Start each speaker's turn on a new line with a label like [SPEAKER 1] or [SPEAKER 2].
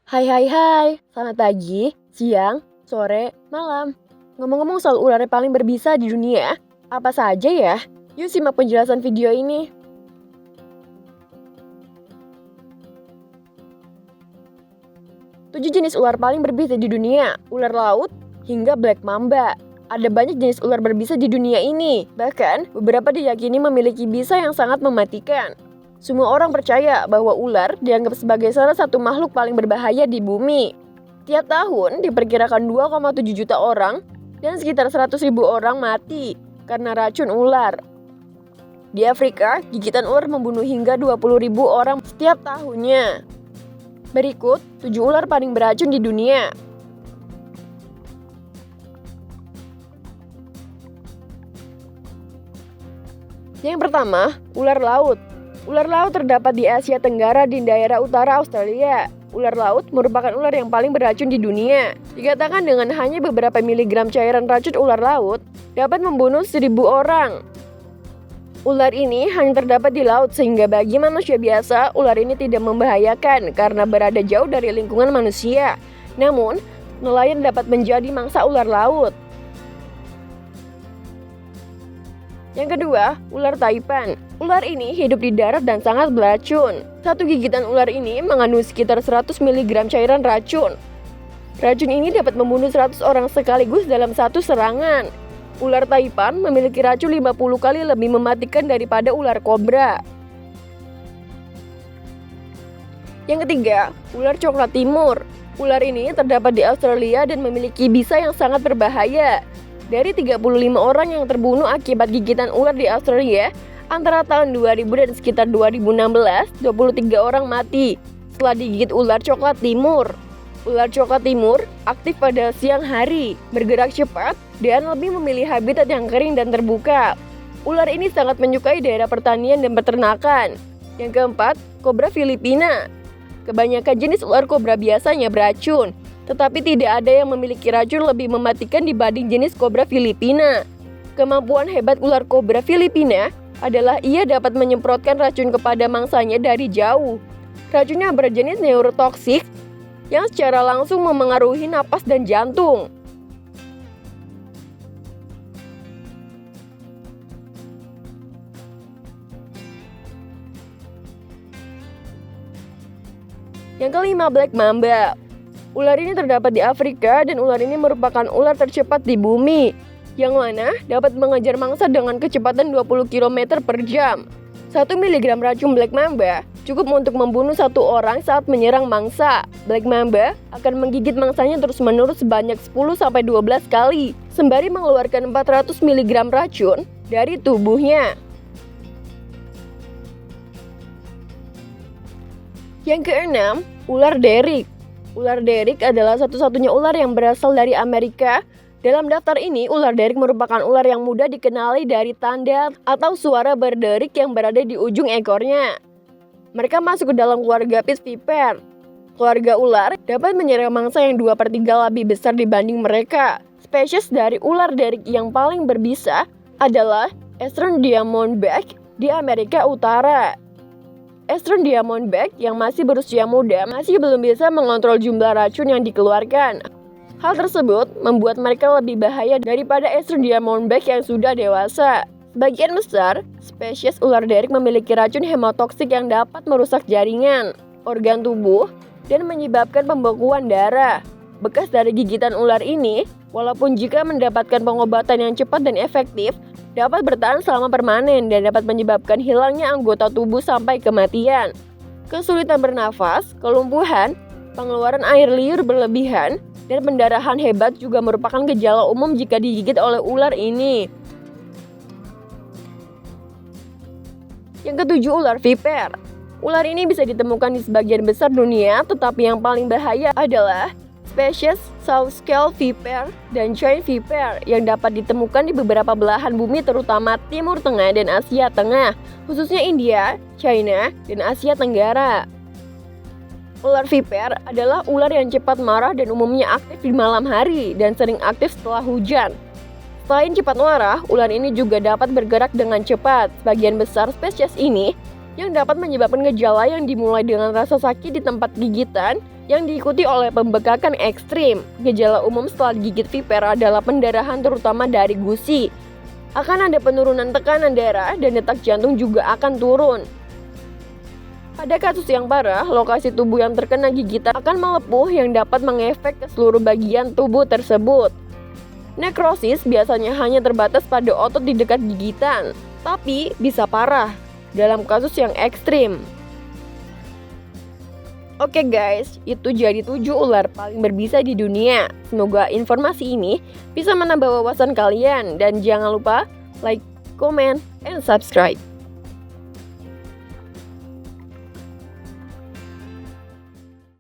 [SPEAKER 1] Hai hai hai, selamat pagi, siang, sore, malam. Ngomong-ngomong soal ular yang paling berbisa di dunia, apa saja ya? Yuk simak penjelasan video ini. Tujuh jenis ular paling berbisa di dunia, ular laut hingga black mamba. Ada banyak jenis ular berbisa di dunia ini, bahkan beberapa diyakini memiliki bisa yang sangat mematikan. Semua orang percaya bahwa ular dianggap sebagai salah satu makhluk paling berbahaya di bumi. Tiap tahun diperkirakan 2,7 juta orang dan sekitar 100.000 orang mati karena racun ular. Di Afrika, gigitan ular membunuh hingga 20.000 orang setiap tahunnya. Berikut 7 ular paling beracun di dunia. Yang pertama, ular laut. Ular laut terdapat di Asia Tenggara di daerah utara Australia. Ular laut merupakan ular yang paling beracun di dunia. Dikatakan dengan hanya beberapa miligram cairan racun ular laut dapat membunuh 1.000 orang. Ular ini hanya terdapat di laut sehingga bagi manusia biasa, ular ini tidak membahayakan karena berada jauh dari lingkungan manusia. Namun, nelayan dapat menjadi mangsa ular laut. Yang kedua, ular taipan. Ular ini hidup di darat dan sangat beracun. Satu gigitan ular ini mengandung sekitar 100 mg cairan racun. Racun ini dapat membunuh 100 orang sekaligus dalam satu serangan. Ular taipan memiliki racun 50 kali lebih mematikan daripada ular kobra. Yang ketiga, ular coklat timur. Ular ini terdapat di Australia dan memiliki bisa yang sangat berbahaya. Dari 35 orang yang terbunuh akibat gigitan ular di Australia, antara tahun 2000 dan sekitar 2016, 23 orang mati setelah digigit ular coklat timur. Ular coklat timur aktif pada siang hari, bergerak cepat, dan lebih memilih habitat yang kering dan terbuka. Ular ini sangat menyukai daerah pertanian dan peternakan. Yang keempat, kobra Filipina. Kebanyakan jenis ular kobra biasanya beracun, tetapi tidak ada yang memiliki racun lebih mematikan dibanding jenis kobra Filipina. Kemampuan hebat ular kobra Filipina adalah ia dapat menyemprotkan racun kepada mangsanya dari jauh. Racunnya berjenis neurotoksik yang secara langsung memengaruhi napas dan jantung. Yang kelima, black mamba. Ular ini terdapat di Afrika dan ular ini merupakan ular tercepat di bumi, yang mana dapat mengejar mangsa dengan kecepatan 20 km per jam. 1 mg racun black mamba cukup untuk membunuh satu orang saat menyerang mangsa. Black mamba akan menggigit mangsanya terus-menerus sebanyak 10-12 kali, sembari mengeluarkan 400 mg racun dari tubuhnya. Yang keenam, ular derik. Ular derik adalah satu-satunya ular yang berasal dari Amerika. Dalam daftar ini, ular derik merupakan ular yang mudah dikenali dari tanda atau suara berderik yang berada di ujung ekornya. Mereka masuk ke dalam keluarga Pit Viper. Keluarga ular dapat menyerang mangsa yang 2/3 lebih besar dibanding mereka. Spesies dari ular derik yang paling berbisa adalah Eastern Diamondback di Amerika Utara. Eastern Diamondback yang masih berusia muda masih belum bisa mengontrol jumlah racun yang dikeluarkan. Hal tersebut membuat mereka lebih bahaya daripada Eastern Diamondback yang sudah dewasa. Sebagian besar, spesies ular derik memiliki racun hemotoksik yang dapat merusak jaringan, organ tubuh, dan menyebabkan pembekuan darah. Bekas dari gigitan ular ini, walaupun jika mendapatkan pengobatan yang cepat dan efektif, dapat bertahan selama permanen dan dapat menyebabkan hilangnya anggota tubuh sampai kematian. Kesulitan bernafas, kelumpuhan, pengeluaran air liur berlebihan, dan pendarahan hebat juga merupakan gejala umum jika digigit oleh ular ini. Yang ketujuh, ular viper. Ular ini bisa ditemukan di sebagian besar dunia, tetapi yang paling bahaya adalah spesies South Scale Viper dan Giant Viper yang dapat ditemukan di beberapa belahan bumi terutama Timur Tengah dan Asia Tengah, khususnya India, China, dan Asia Tenggara. Ular viper adalah ular yang cepat marah dan umumnya aktif di malam hari dan sering aktif setelah hujan. Selain cepat marah, ular ini juga dapat bergerak dengan cepat. Sebagian besar spesies ini yang dapat menyebabkan gejala yang dimulai dengan rasa sakit di tempat gigitan yang diikuti oleh pembekakan ekstrim. Gejala umum setelah digigit viper adalah pendarahan terutama dari gusi. Akan ada penurunan tekanan darah dan detak jantung juga akan turun. Pada kasus yang parah, lokasi tubuh yang terkena gigitan akan melepuh yang dapat mengefek ke seluruh bagian tubuh tersebut. Nekrosis biasanya hanya terbatas pada otot di dekat gigitan, tapi bisa parah dalam kasus yang ekstrim. Oke guys, itu jadi 7 ular paling berbisa di dunia. Semoga informasi ini bisa menambah wawasan kalian. Dan jangan lupa like, comment, and subscribe.